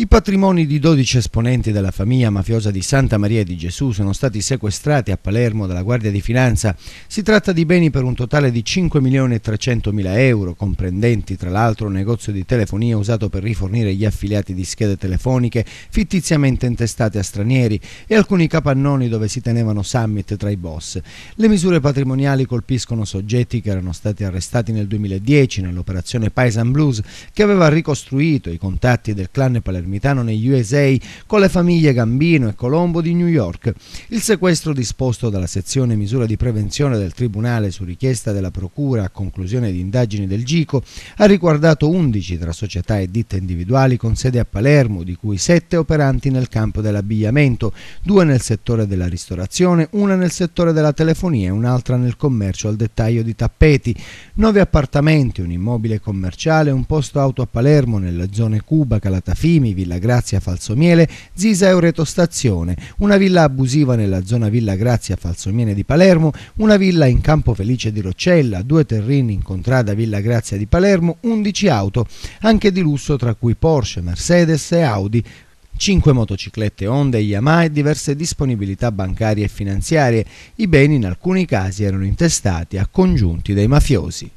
I patrimoni di 12 esponenti della famiglia mafiosa di Santa Maria di Gesù sono stati sequestrati a Palermo dalla Guardia di Finanza. Si tratta di beni per un totale di 5.300.000 euro, comprendenti tra l'altro un negozio di telefonia usato per rifornire gli affiliati di schede telefoniche fittiziamente intestate a stranieri e alcuni capannoni dove si tenevano summit tra i boss. Le misure patrimoniali colpiscono soggetti che erano stati arrestati nel 2010 nell'operazione Paisan Blues, che aveva ricostruito i contatti del clan palermitano negli USA con le famiglie Gambino e Colombo di New York. Il sequestro disposto dalla sezione misura di prevenzione del Tribunale su richiesta della Procura a conclusione di indagini del GICO ha riguardato 11 tra società e ditte individuali con sede a Palermo, di cui 7 operanti nel campo dell'abbigliamento, 2 nel settore della ristorazione, una nel settore della telefonia e un'altra nel commercio al dettaglio di tappeti, 9 appartamenti, un immobile commerciale, un posto auto a Palermo nelle zone Cuba, Calatafimi, Villa Grazia, Falsomiele, Zisa e Oreto Stazione, una villa abusiva nella zona Villa Grazia, Falsomiele di Palermo, una villa in Campo Felice di Roccella, 2 terreni in contrada Villa Grazia di Palermo, 11 auto, anche di lusso tra cui Porsche, Mercedes e Audi, 5 motociclette Honda e Yamaha e diverse disponibilità bancarie e finanziarie. I beni in alcuni casi erano intestati a congiunti dei mafiosi.